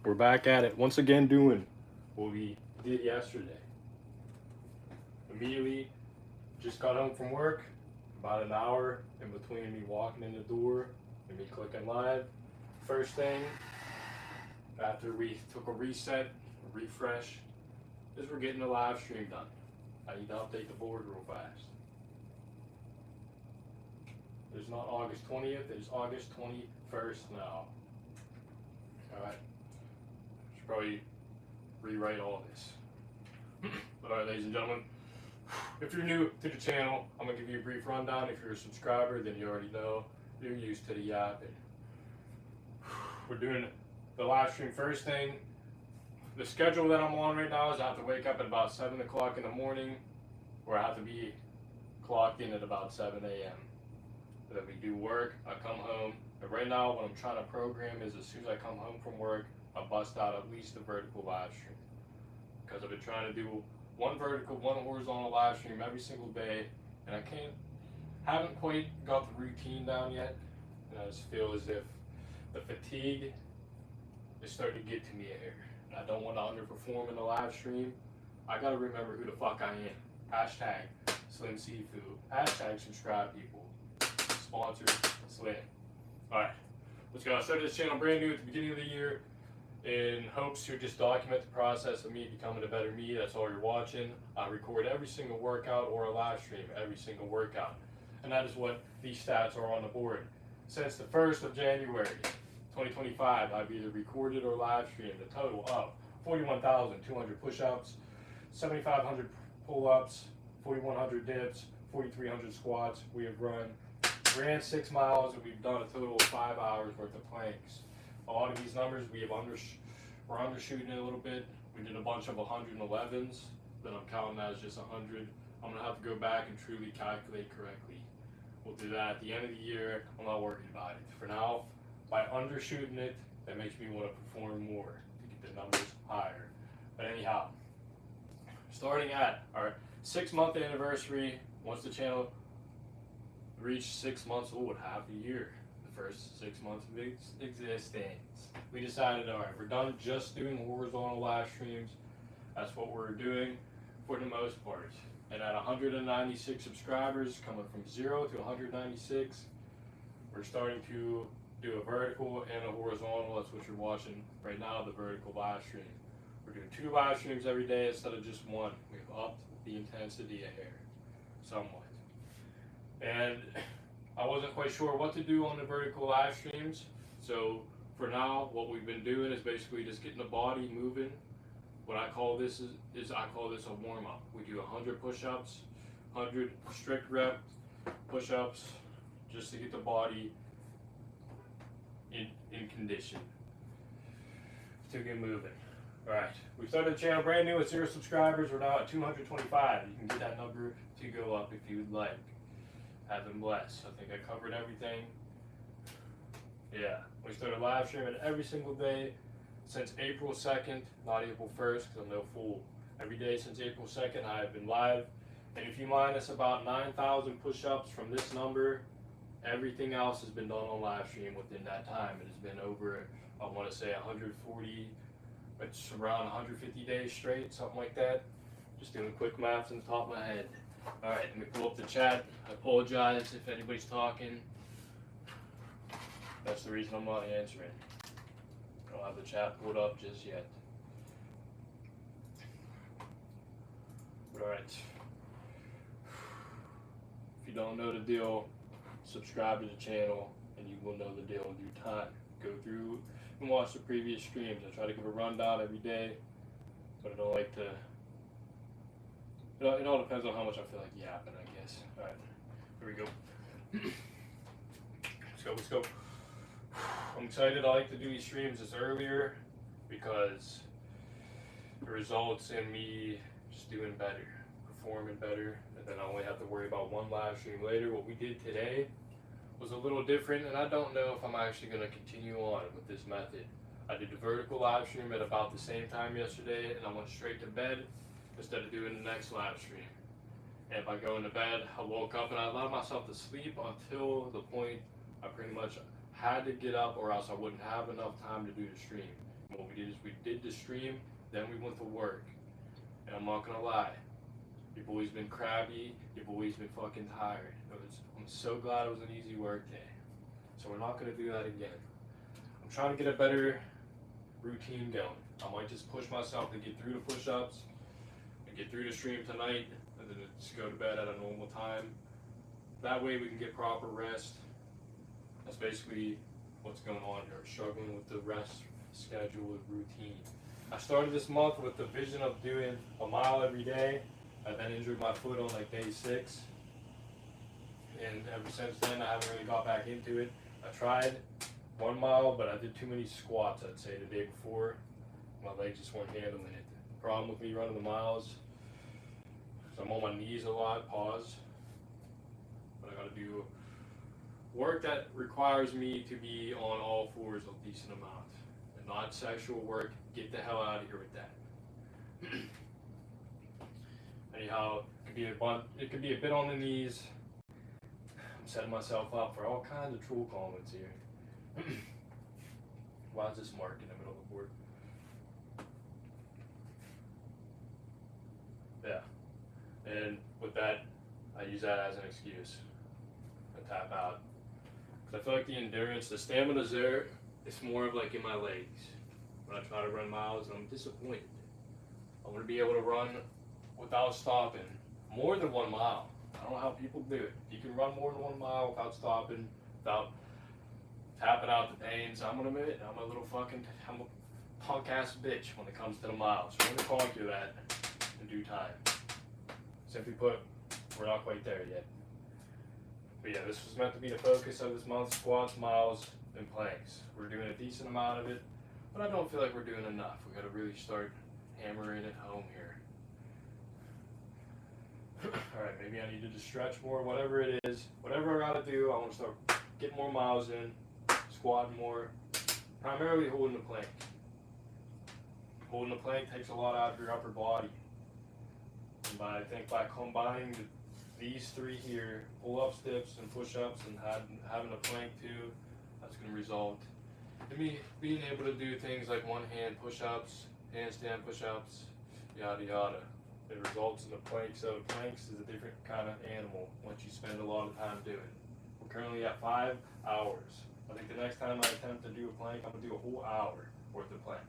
We're back at it once again, doing what we did yesterday. Immediately, just got home from work, about an hour in between me walking in the door and me clicking live. First thing, after we took a reset, a refresh, is we're getting the live stream done. I need to update the board real fast. It's not August 20th, it is August 21st now. Alright. Should probably rewrite all this. But alright, ladies and gentlemen, if you're new to the channel, I'm going to give you a brief rundown. If you're a subscriber, then you already know. You're used to the yapping. We're doing the live stream first thing. The schedule that I'm on right now is I have to wake up at about 7 o'clock in the morning, or I have to be clocked in at about 7 a.m. Then we do work, I come home, and right now what I'm trying to program is as soon as I come home from work, I bust out at least a vertical live stream. Because I've been trying to do one vertical, one horizontal live stream every single day, and I haven't quite got the routine down yet, and I just feel as if the fatigue is starting to get to me here. And I don't want to underperform in the live stream. I gotta remember who the fuck I am. Hashtag Slim Sifu. Hashtag subscribe people. Sponsor Slim. Alright, let's go. I started this channel brand new at the beginning of the year in hopes to just document the process of me becoming a better me. That's all you're watching. I record every single workout or a live stream every single workout. And that is what these stats are on the board. Since the 1st of January 2025, I've either recorded or live streamed a total of 41,200 push-ups, 7,500 pull-ups, 4,100 dips, 4,300 squats. We have ran 6 miles, and we've done a total of 5 hours worth of planks. A lot of these numbers we're undershooting it a little bit. We did a bunch of 111s that I'm counting as just 100. I'm gonna have to go back and truly calculate correctly. We'll do that at the end of the year. I'm not worried about it. For now, by undershooting it, that makes me want to perform more to get the numbers higher. But anyhow, starting at our 6-month anniversary, once the channel reached 6 months old, half a year, the first 6 months of its existence, we decided, all right, we're done just doing horizontal live streams. That's what we're doing for the most part. And at 196 subscribers, coming from 0 to 196, we're starting to do a vertical and a horizontal. That's what you're watching right now, the vertical live stream. We're doing 2 live streams every day instead of just 1. We've upped the intensity a hair, somewhat. And I wasn't quite sure what to do on the vertical live streams. So for now, what we've been doing is basically just getting the body moving. What I call this is I call this a warm-up. We do 100 push-ups, 100 strict rep push-ups, just to get the body in condition to get moving. All right, we started the channel brand new with 0 subscribers. We're now at 225. You can get that number to go up if you would like. Have them blessed. I think I covered everything. Yeah, we started live streaming every single day since April 2nd, not April 1st, because I'm no fool. Every day since April 2nd, I have been live. And if you minus about 9,000 push-ups from this number, everything else has been done on live stream within that time. It has been over, I want to say 140, it's around 150 days straight, something like that. Just doing quick maths on the top of my head. All right, let me pull up the chat. I apologize if anybody's talking. That's the reason I'm not answering. I don't have the chat pulled up just yet. But all right. If you don't know the deal, subscribe to the channel and you will know the deal in due time. Go through and watch the previous streams. I try to give a rundown every day, but I don't like to. It all depends on how much I feel like yapping, I guess. All right, here we go. Let's go. I'm excited. I like to do these streams this earlier because it results in me just doing better, performing better, and then I only have to worry about one live stream later. What we did today was a little different, and I don't know if I'm actually going to continue on with this method. I did the vertical live stream at about the same time yesterday, and I went straight to bed instead of doing the next live stream. And by going to bed, I woke up and I allowed myself to sleep until the point I pretty much had to get up, or else I wouldn't have enough time to do the stream. And what we did is we did the stream, then we went to work. And I'm not gonna lie, you've always been crabby, you've always been fucking tired. I'm so glad it was an easy work day. So we're not gonna do that again. I'm trying to get a better routine going. I might just push myself to get through the push-ups and get through the stream tonight, and then just go to bed at a normal time. That way we can get proper rest. That's basically what's going on here. I'm struggling with the rest schedule and routine. I started this month with the vision of doing a mile every day. I then injured my foot on like day 6. And ever since then I haven't really got back into it. I tried 1 mile, but I did too many squats, I'd say, the day before. My legs just weren't handling it. The problem with me running the miles is I'm on my knees a lot, pause. But I gotta do work that requires me to be on all fours a decent amount. And not sexual work, get the hell out of here with that. Anyhow, it could be a bit on the knees. I'm setting myself up for all kinds of troll comments here. Why is this mark in the middle of the board? Yeah. And with that, I use that as an excuse. I tap out. Because I feel like the endurance, the stamina's there. It's more of like in my legs. When I try to run miles, I'm disappointed. I want to be able to run without stopping more than 1 mile. I don't know how people do it. You can run more than 1 mile without stopping, without tapping out the pains. I'm gonna admit, I'm a punk ass bitch when it comes to the miles. We're gonna conquer that in due time. Simply put, we're not quite there yet. But yeah, this was meant to be the focus of this month: squats, miles, and planks. We're doing a decent amount of it, but I don't feel like we're doing enough. We gotta really start hammering it home here. Alright, maybe I need to just stretch more, whatever it is. Whatever I gotta do, I wanna start getting more miles in, squatting more, primarily holding the plank. Holding the plank takes a lot out of your upper body. And I think by combining these 3 here, pull-ups, dips, and push-ups, and having a plank too, that's gonna result in me being able to do things like one-hand push-ups, handstand push-ups, yada yada. It results in a plank. So planks is a different kind of animal once you spend a lot of time doing it. We're currently at 5 hours. I think the next time I attempt to do a plank, I'm gonna do a whole hour worth of planks.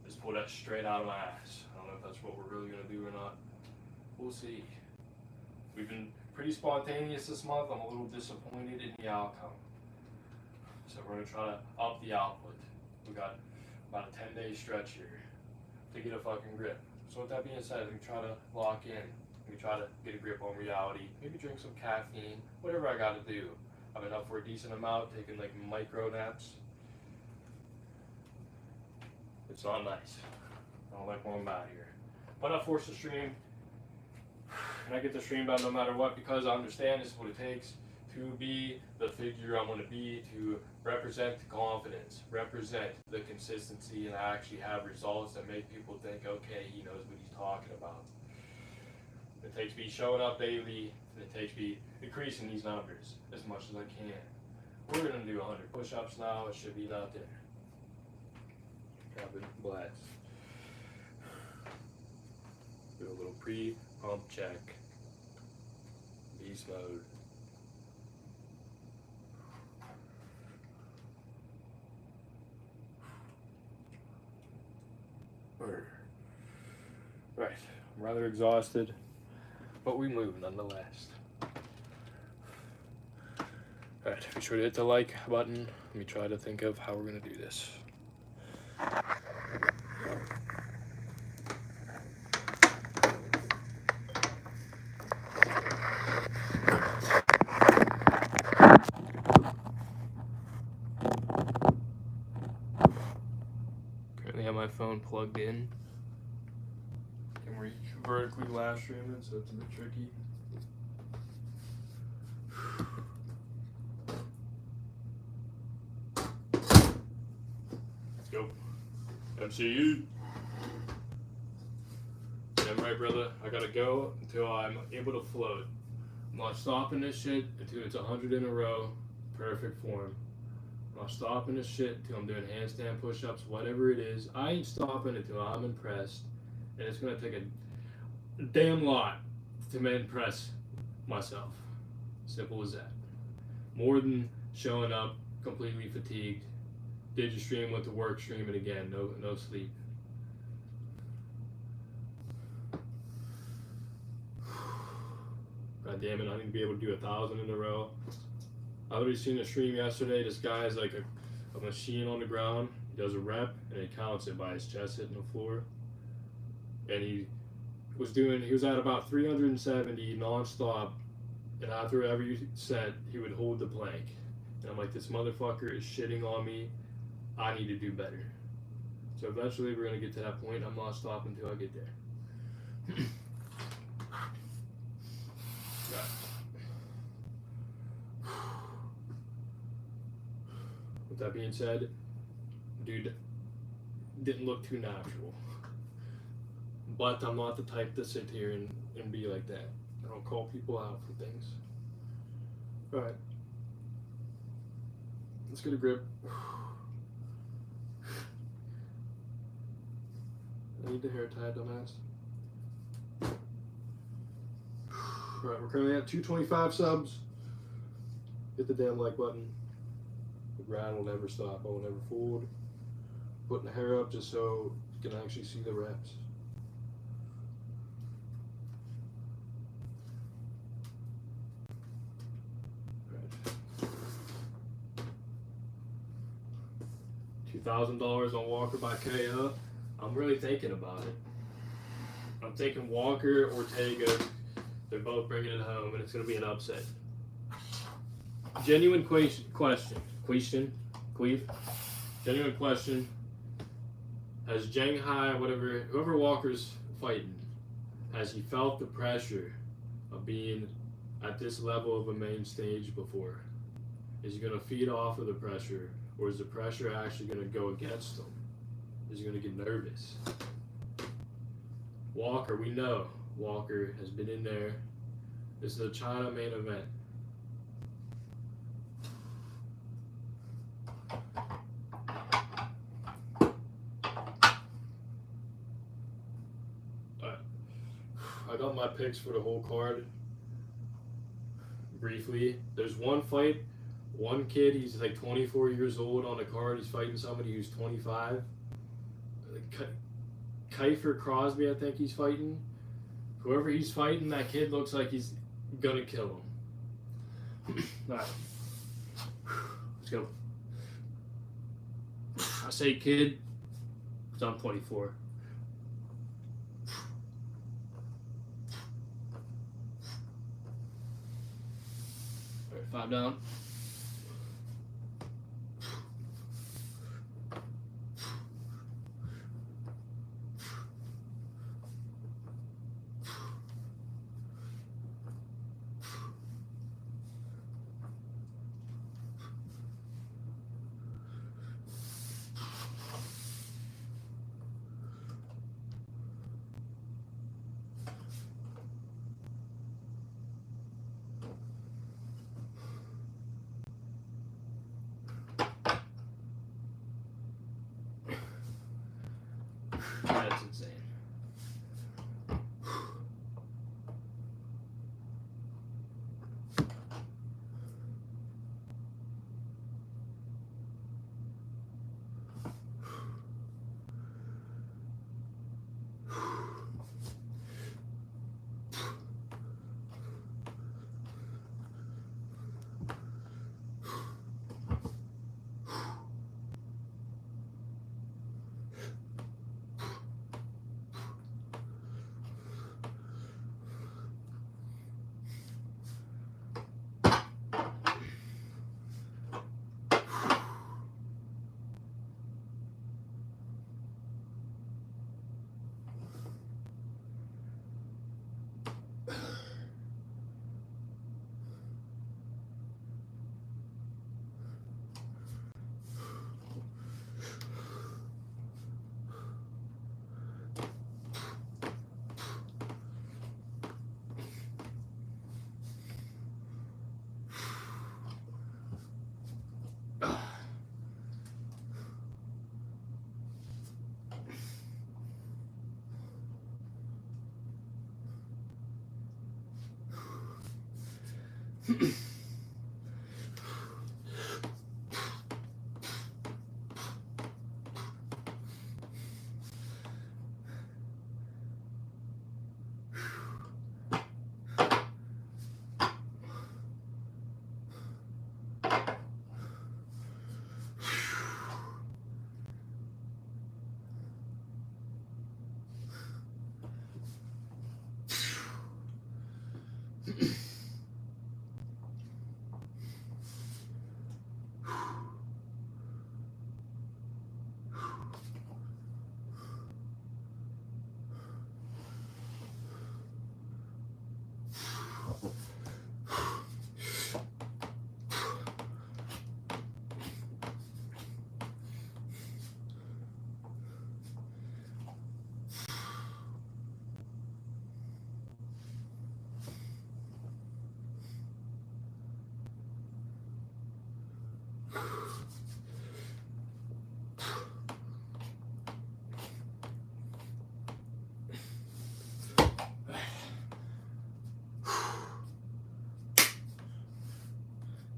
Just pull that straight out of my ass. I don't know if that's what we're really gonna do or not. We'll see. We've been pretty spontaneous this month. I'm a little disappointed in the outcome. So we're gonna try to up the output. We got about a 10-day stretch here to get a fucking grip. So with that being said, we try to lock in. We try to get a grip on reality. Maybe drink some caffeine. Whatever I got to do. I've been up for a decent amount, taking like micro naps. It's not nice. I don't like where I'm at here. But I force the stream. And I get the stream done no matter what, because I understand this is what it takes to be the figure I want to be, to represent the confidence, represent the consistency, and actually have results that make people think, okay, he knows what he's talking about. It takes me showing up daily, and it takes me increasing these numbers as much as I can. We're going to do 100 push-ups now. It should be nothing. I've been blessed. Do a little pre-pump check. Beast mode. Right, I'm rather exhausted, but we move nonetheless. Alright, be sure to hit the like button. Let me try to think of how we're going to do this. Currently have my phone plugged in. Can reach vertically live streaming, so it's a bit tricky. Let's go. MCU. Damn right, brother. I gotta go until I'm able to float. I'm not stopping this shit until it's 100 in a row. Perfect form. I'm I'm stopping this shit until I'm doing handstand push-ups, whatever it is. I ain't stopping until I'm impressed, and it's gonna take a damn lot to impress myself. Simple as that. More than showing up completely fatigued. Did your stream, went to work, streaming again, no sleep. God damn it, I need to be able to do 1,000 in a row. I already seen a stream yesterday. This guy is like a machine on the ground. He does a rep and he counts it by his chest hitting the floor. And he was at about 370 non-stop, and after every set he would hold the plank. And I'm like, this motherfucker is shitting on me. I need to do better. So eventually we're gonna get to that point. I'm not stopping until I get there. With that being said, dude didn't look too natural. But I'm not the type to sit here and be like that. I don't call people out for things. Alright. Let's get a grip. I need the hair tied, dumbass. Alright, we're currently at 225 subs. Hit the damn like button. The grind will never stop. I will never fold. Putting the hair up just so you can actually see the reps. $2,000 on Walker by KO. I'm really thinking about it. I'm thinking Walker, Ortega. They're both bringing it home, and it's going to be an upset. Genuine question. Genuine question. Has Shanghai, whoever Walker's fighting, has he felt the pressure of being at this level of a main stage before? Is he going to feed off of the pressure, or is the pressure actually going to go against him? Is he going to get nervous? Walker, we know Walker has been in there. This is a China main event. I got my picks for the whole card. Briefly, there's one fight, one kid, he's like 24 years old on the card. He's fighting somebody who's 25. Kiefer Crosby, I think he's fighting. Whoever he's fighting, that kid looks like he's gonna kill him. Alright. Let's go. I say kid, because I'm 24. Alright, 5 down. That's insane.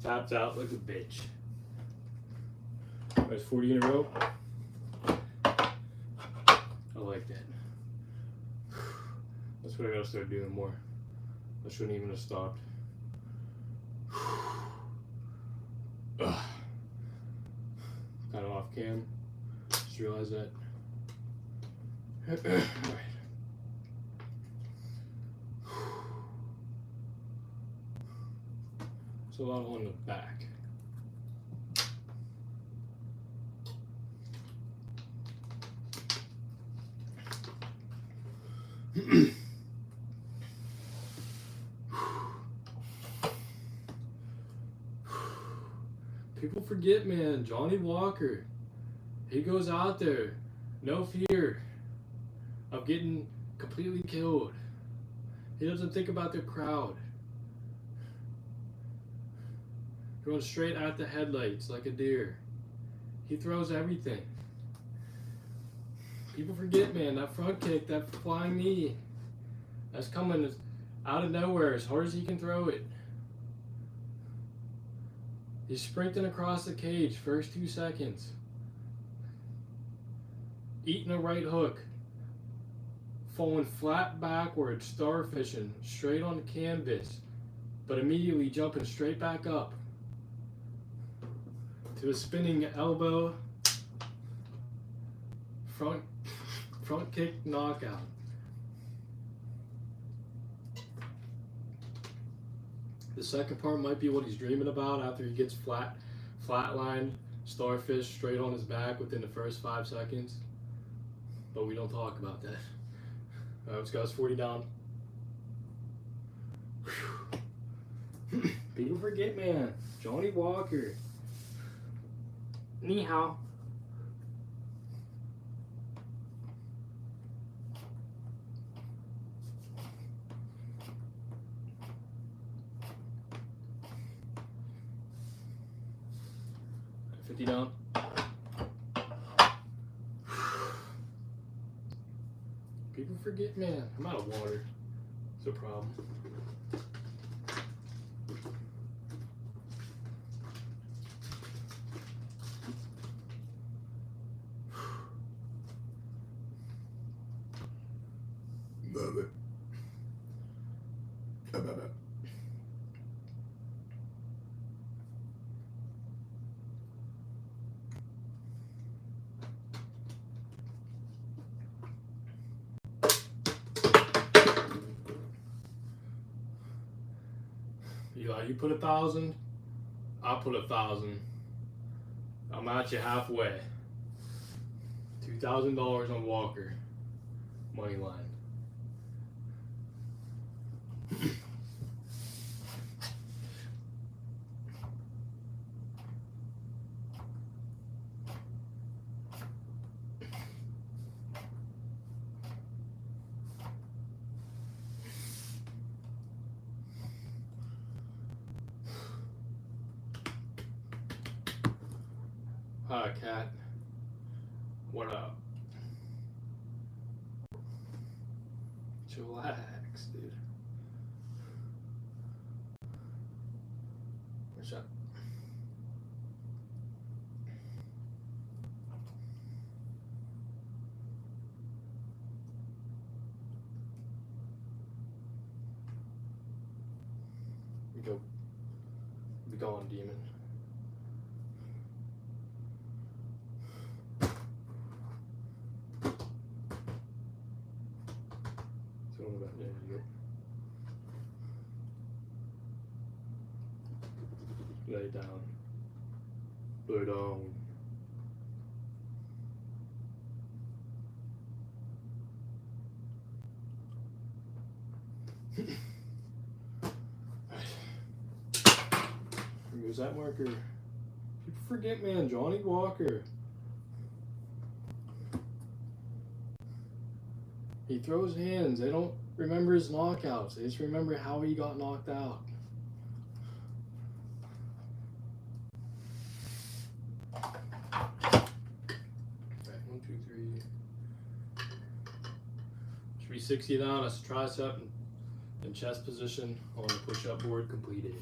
Taps out like a bitch. That's 40 in a row. I like that. That's what I gotta start doing more. I shouldn't even have stopped. Kind of off cam. Just realized that. Alright. It's a lot on the back. People forget, man, Johnny Walker, he goes out there, no fear of getting completely killed. He doesn't think about the crowd. He runs straight at the headlights like a deer. He throws everything. People forget, man, that front kick, that flying knee, that's coming out of nowhere as hard as he can throw it. He's sprinting across the cage, first 2 seconds. Eating a right hook. Falling flat backwards, starfishing, straight on the canvas, but immediately jumping straight back up to a spinning elbow, front kick knockout. The second part might be what he's dreaming about after he gets flatlined, starfish straight on his back within the first 5 seconds. But we don't talk about that. Alright, let's go. It's 40 down. People forget, man. Johnny Walker. Ni hao. Down. People forget, man. I'm out of water. It's a problem. You put 1,000, I put 1,000. I'm at you halfway. $2,000 on Walker. Money line. Hi, cat. What up? Chillax, dude. What's up? Go. Be gone, demon. There you go. Lay down. Lay down. Where's that marker? People forget, man. Johnny Walker. He throws hands. They don't remember his knockouts. They just remember how he got knocked out. Right, 1, 2, 3. 360 down. That's tricep and chest position on the push-up board completed.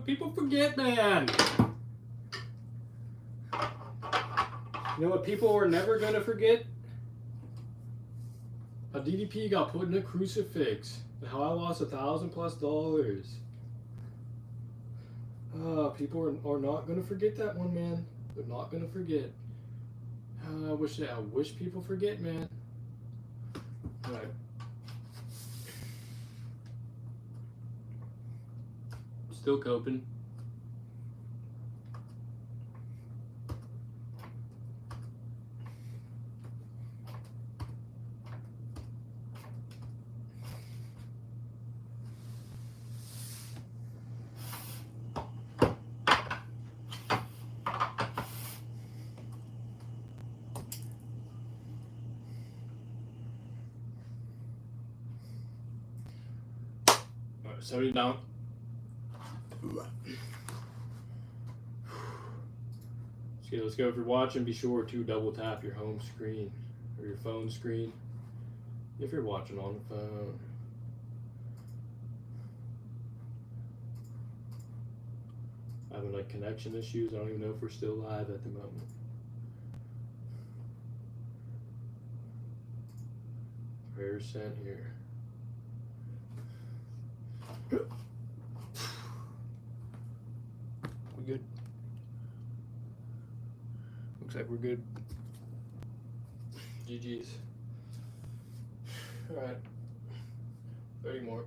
People forget, man. You know what people are never gonna forget? How DDP got put in a crucifix. And how I lost $1,000+ people are not gonna forget that one, man. They're not gonna forget. I wish people forget, man. All right. Still coping. All right, 70 down. Okay, let's go. If you're watching, be sure to double tap your home screen or your phone screen if you're watching on the phone. Having like connection issues. I don't even know if we're still live at the moment. Prayer sent here. We good? Looks like we're good. GG's. All right. 30 more.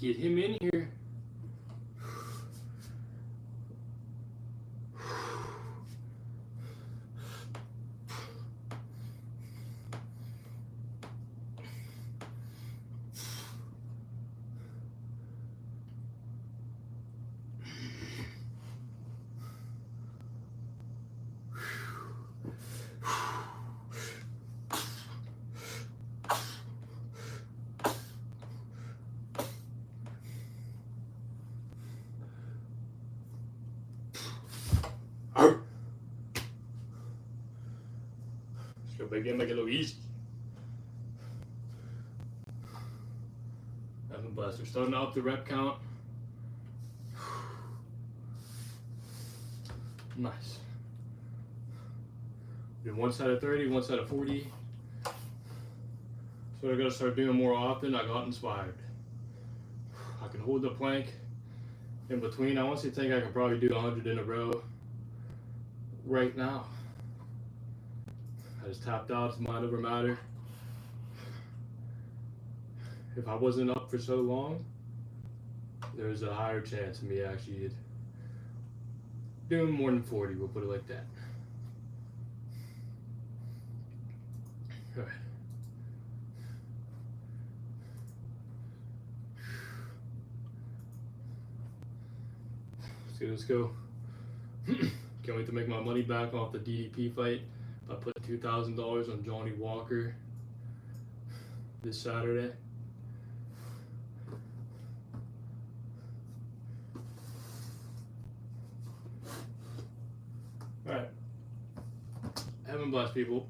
Get him in here. Let's go big in, make it a little easy. Having blessed. We're starting out the rep count. Nice. Doing one set of 30, one set of 40. So I gotta start doing more often. I got inspired. I can hold the plank in between. I honestly think I could probably do 100 in a row right now. I just tapped out. It's mind over matter. If I wasn't up for so long, there's a higher chance of me actually doing more than 40. We'll put it like that. All right. Let's go. Can't wait to make my money back off the DDP fight. I put $2,000 on Johnny Walker this Saturday. All right. Heaven bless, people.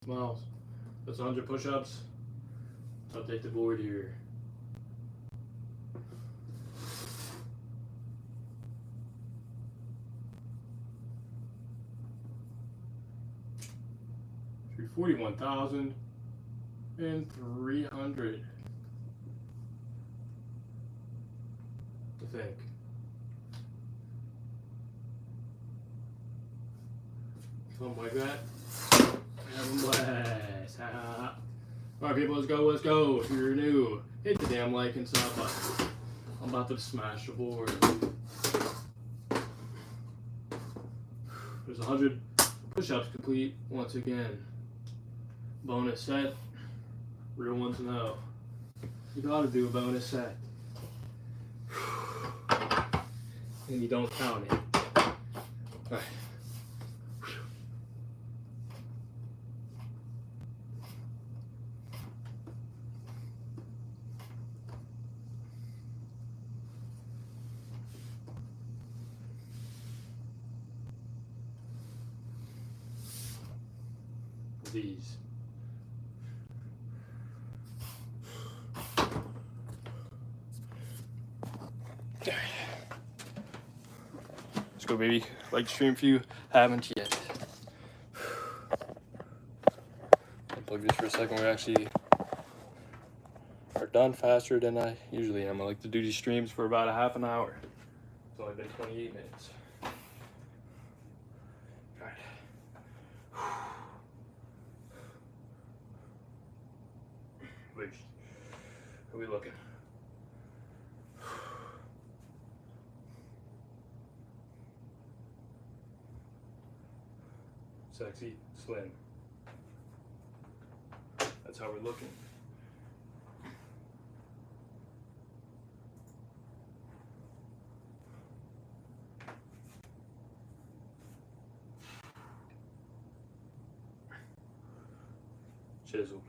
Smiles. That's 100 push-ups. I'll take the board here. $41,300. I think. Something like that. Alright people, let's go. If you're new, hit the damn like and sub button. I'm about to smash the board. There's 100 push-ups complete once again. Bonus set. Real ones know. You gotta do a bonus set. And you don't count it. Alright. These. Let's go, baby. Like the stream if you haven't yet. Unplug this for a second. We actually are done faster than I usually am. I like to do these streams for about a half an hour. It's only been 28 minutes. How are we looking? Sexy, slim. That's how we're looking. Chiseled.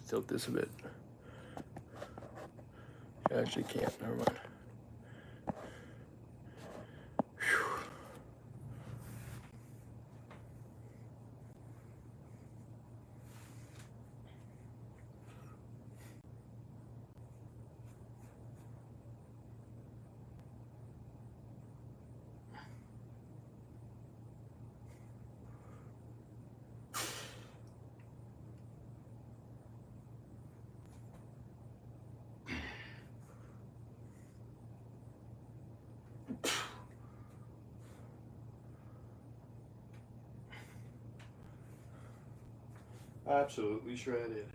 Tilt this a bit. You actually can't, never mind. Whew. Absolutely shredded.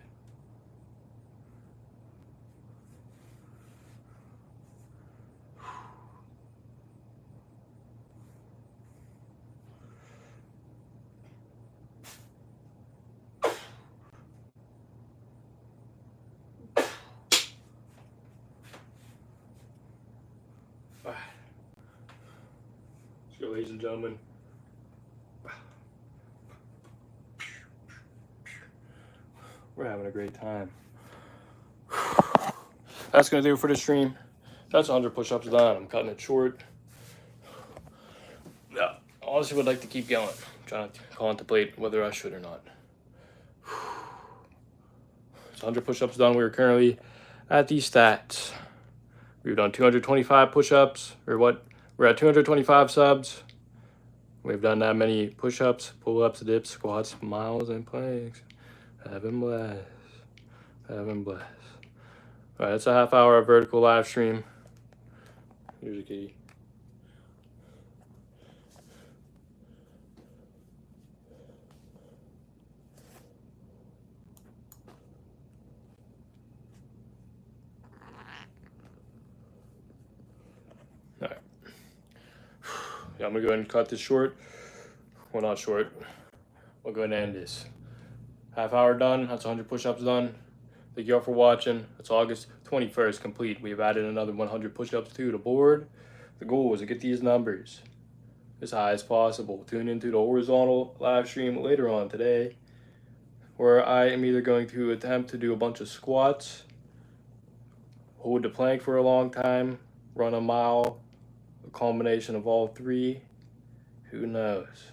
Let's go, ladies and gentlemen. We're having a great time. That's gonna do it for the stream. That's 100 push-ups done. I'm cutting it short. Yeah, honestly would like to keep going. I'm trying to contemplate whether I should or not. It's 100 push-ups done. We're currently at these stats. We've done 225 push-ups, or what? We're at 225 subs. We've done that many push-ups, pull-ups, dips, squats, miles, and planks. Heaven bless. Heaven bless. All right, it's a half-hour vertical live stream. Here's a kitty. All right. Yeah, I'm gonna go ahead and cut this short. Well, not short. We'll go ahead and end this. Half hour done. That's 100 push-ups done. Thank you all for watching. It's August 21st complete. We have added another 100 push-ups to the board. The goal is to get these numbers as high as possible. Tune into the horizontal live stream later on today, where I am either going to attempt to do a bunch of squats, hold the plank for a long time, run a mile, a combination of all three. Who knows?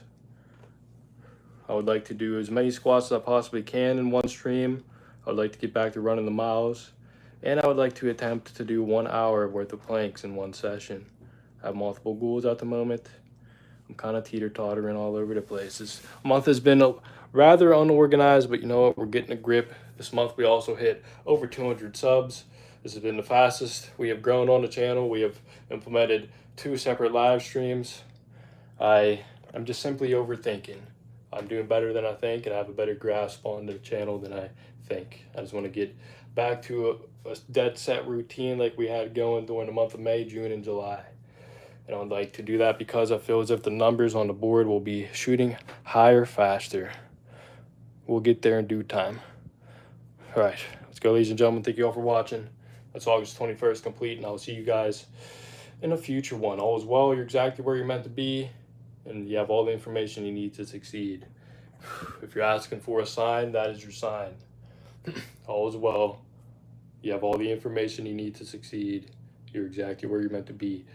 I would like to do as many squats as I possibly can in one stream. I would like to get back to running the miles. And I would like to attempt to do 1 hour worth of planks in one session. I have multiple goals at the moment. I'm kind of teeter-tottering all over the place. This month has been rather unorganized, but you know what? We're getting a grip. This month we also hit over 200 subs. This has been the fastest we have grown on the channel. We have implemented 2 separate live streams. I'm just simply overthinking. I'm doing better than I think, and I have a better grasp on the channel than I think. I just want to get back to a dead set routine like we had going during the month of May, June, and July. And I'd like to do that because I feel as if the numbers on the board will be shooting higher faster. We'll get there in due time. All right, let's go, ladies and gentlemen. Thank you all for watching. That's August 21st complete, and I will see you guys in a future one. All is well. You're exactly where you're meant to be, and you have all the information you need to succeed. If you're asking for a sign, that is your sign. All is well. You have all the information you need to succeed. You're exactly where you're meant to be.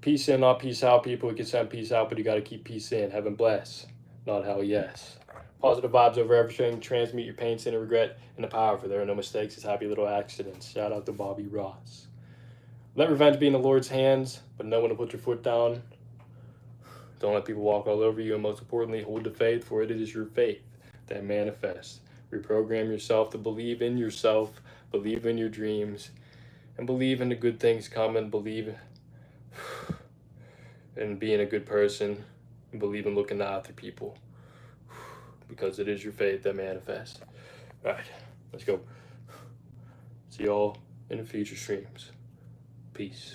Peace in, not peace out, people. You can send peace out, but you got to keep peace in. Heaven bless, not hell yes. Positive vibes over everything. Transmute your pain, sin, and regret into power, for there are no mistakes. It's happy little accidents. Shout out to Bobby Ross. Let revenge be in the Lord's hands, but know when to put your foot down. Don't let people walk all over you, and most importantly, hold the faith, for it is your faith that manifests. Reprogram yourself to believe in yourself, believe in your dreams, and believe in the good things coming. Believe in being a good person, and believe in looking after people, because it is your faith that manifests. All right, let's go. See y'all in the future streams. Peace.